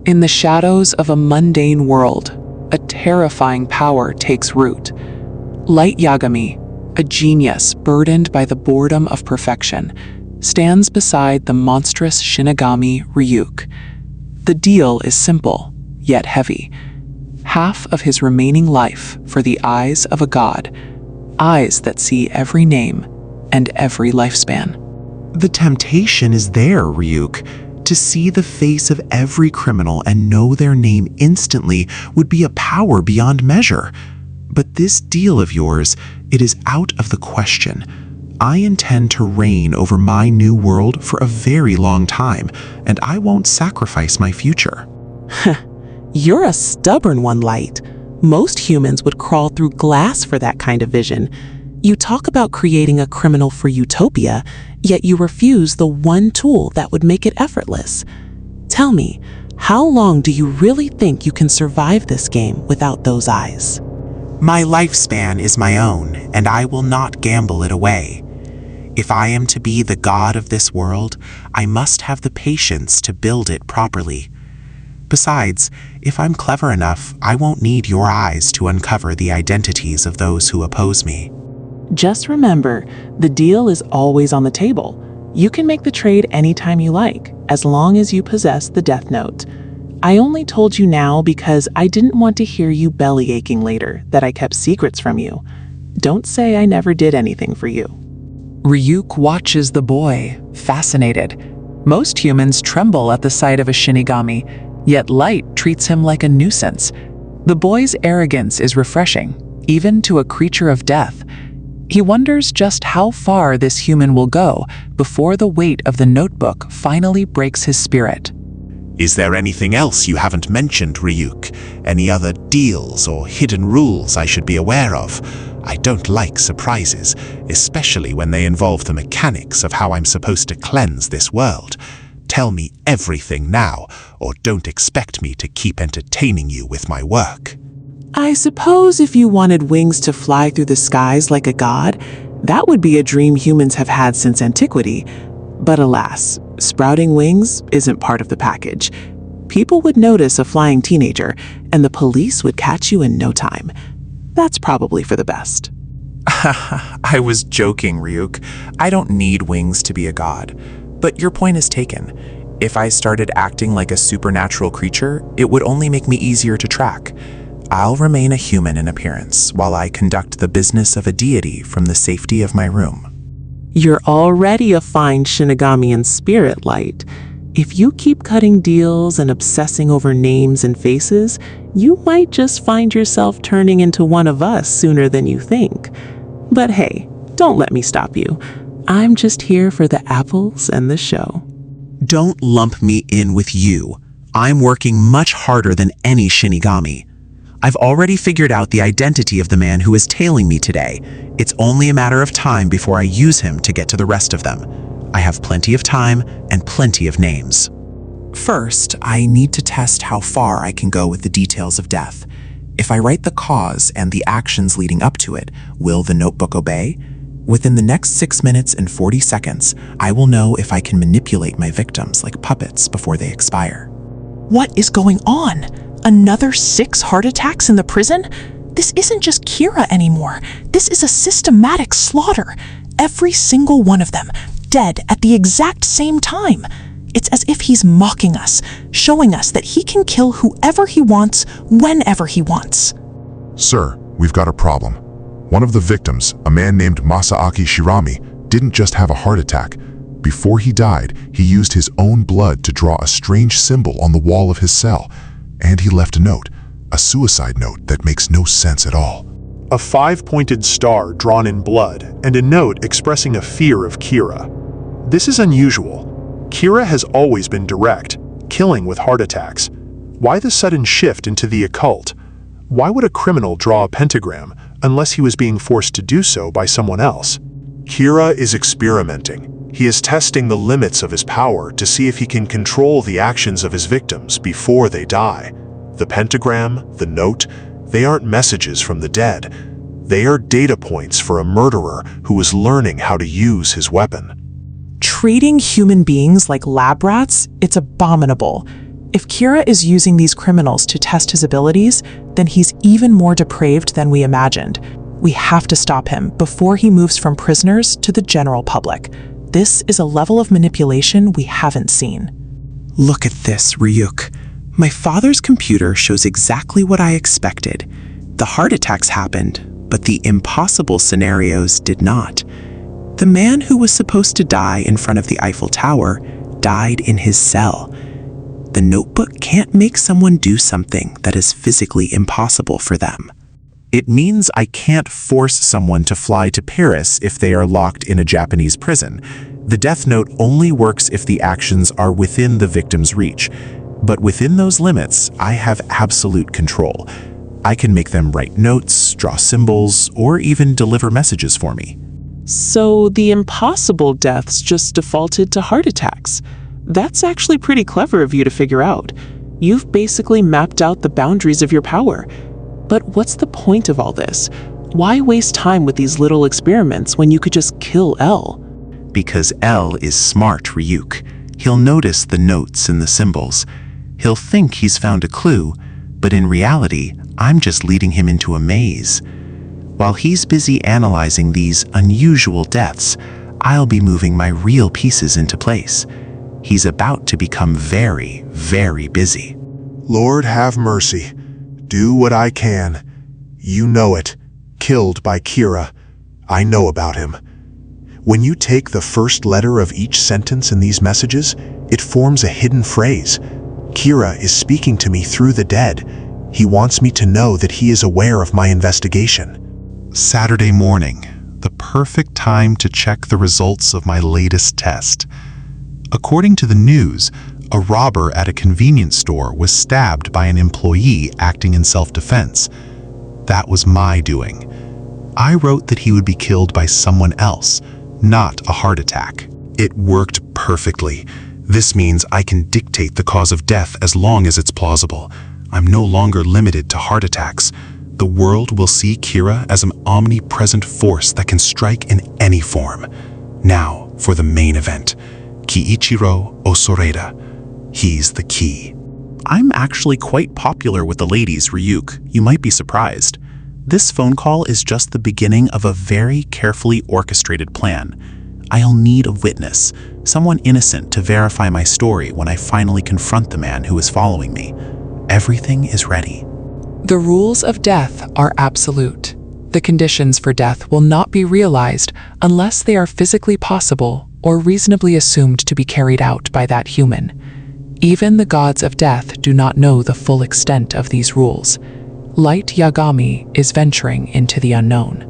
In the shadows of a mundane world, a terrifying power takes root. Light Yagami, a genius burdened by the boredom of perfection, stands beside the monstrous Shinigami Ryuk. The deal is simple, yet heavy. Half of his remaining life for the eyes of a god, eyes that see every name and every lifespan. The temptation is there, Ryuk. To see the face of every criminal and know their name instantly would be a power beyond measure. But this deal of yours, it is out of the question. I intend to reign over my new world for a very long time, and I won't sacrifice my future. You're a stubborn one, Light. Most humans would crawl through glass for that kind of vision. You talk about creating a criminal-free utopia, yet you refuse the one tool that would make it effortless. Tell me, how long do you really think you can survive this game without those eyes? My lifespan is my own, and I will not gamble it away. If I am to be the god of this world, I must have the patience to build it properly. Besides, if I'm clever enough, I won't need your eyes to uncover the identities of those who oppose me. Just remember, the deal is always on the table. You can make the trade anytime you like, as long as you possess the Death Note. I only told you now because I didn't want to hear you belly aching later that I kept secrets from you. Don't say I never did anything for you. Ryuk watches the boy, fascinated. Most humans tremble at the sight of a Shinigami, yet Light treats him like a nuisance. The boy's arrogance is refreshing, even to a creature of death. He wonders just how far this human will go before the weight of the notebook finally breaks his spirit. Is there anything else you haven't mentioned, Ryuk? Any other deals or hidden rules I should be aware of? I don't like surprises, especially when they involve the mechanics of how I'm supposed to cleanse this world. Tell me everything now, or don't expect me to keep entertaining you with my work. I suppose if you wanted wings to fly through the skies like a god, that would be a dream humans have had since antiquity. But alas, sprouting wings isn't part of the package. People would notice a flying teenager, and the police would catch you in no time. That's probably for the best. I was joking, Ryuk. I don't need wings to be a god. But your point is taken. If I started acting like a supernatural creature, it would only make me easier to track. I'll remain a human in appearance while I conduct the business of a deity from the safety of my room. You're already a fine Shinigami in spirit, Light. If you keep cutting deals and obsessing over names and faces, you might just find yourself turning into one of us sooner than you think. But hey, don't let me stop you. I'm just here for the apples and the show. Don't lump me in with you. I'm working much harder than any Shinigami. I've already figured out the identity of the man who is tailing me today. It's only a matter of time before I use him to get to the rest of them. I have plenty of time and plenty of names. First, I need to test how far I can go with the details of death. If I write the cause and the actions leading up to it, will the notebook obey? Within the next 6 minutes and 40 seconds, I will know if I can manipulate my victims like puppets before they expire. What is going on? Another 6 heart attacks in the prison? This isn't just Kira anymore. This is a systematic slaughter. Every single one of them, dead at the exact same time. It's as if he's mocking us, showing us that he can kill whoever he wants, whenever he wants. Sir, we've got a problem. One of the victims, a man named Masaaki Shirami, didn't just have a heart attack. Before he died, he used his own blood to draw a strange symbol on the wall of his cell. And he left a note, a suicide note that makes no sense at all. A 5-pointed star drawn in blood, and a note expressing a fear of Kira. This is unusual. Kira has always been direct, killing with heart attacks. Why the sudden shift into the occult? Why would a criminal draw a pentagram unless he was being forced to do so by someone else? Kira is experimenting. He is testing the limits of his power to see if he can control the actions of his victims before they die. The pentagram, the note, they aren't messages from the dead. They are data points for a murderer who is learning how to use his weapon. Treating human beings like lab rats, it's abominable. If Kira is using these criminals to test his abilities, then he's even more depraved than we imagined. We have to stop him before he moves from prisoners to the general public. This is a level of manipulation we haven't seen. Look at this, Ryuk. My father's computer shows exactly what I expected. The heart attacks happened, but the impossible scenarios did not. The man who was supposed to die in front of the Eiffel Tower died in his cell. The notebook can't make someone do something that is physically impossible for them. It means I can't force someone to fly to Paris if they are locked in a Japanese prison. The death note only works if the actions are within the victim's reach. But within those limits, I have absolute control. I can make them write notes, draw symbols, or even deliver messages for me. So the impossible deaths just defaulted to heart attacks. That's actually pretty clever of you to figure out. You've basically mapped out the boundaries of your power. But what's the point of all this? Why waste time with these little experiments when you could just kill L? Because L is smart, Ryuk. He'll notice the notes and the symbols. He'll think he's found a clue, but in reality, I'm just leading him into a maze. While he's busy analyzing these unusual deaths, I'll be moving my real pieces into place. He's about to become very, very busy. Lord have mercy. Do what I can. You know it. Killed by Kira. I know about him. When you take the first letter of each sentence in these messages, it forms a hidden phrase. Kira is speaking to me through the dead. He wants me to know that he is aware of my investigation. Saturday morning, the perfect time to check the results of my latest test. According to the news, a robber at a convenience store was stabbed by an employee acting in self-defense. That was my doing. I wrote that he would be killed by someone else, not a heart attack. It worked perfectly. This means I can dictate the cause of death as long as it's plausible. I'm no longer limited to heart attacks. The world will see Kira as an omnipresent force that can strike in any form. Now, for the main event. Kiichiro Osoreda. He's the key. I'm actually quite popular with the ladies, Ryuk. You might be surprised. This phone call is just the beginning of a very carefully orchestrated plan. I'll need a witness, someone innocent to verify my story when I finally confront the man who is following me. Everything is ready. The rules of death are absolute. The conditions for death will not be realized unless they are physically possible or reasonably assumed to be carried out by that human. Even the gods of death do not know the full extent of these rules. Light Yagami is venturing into the unknown.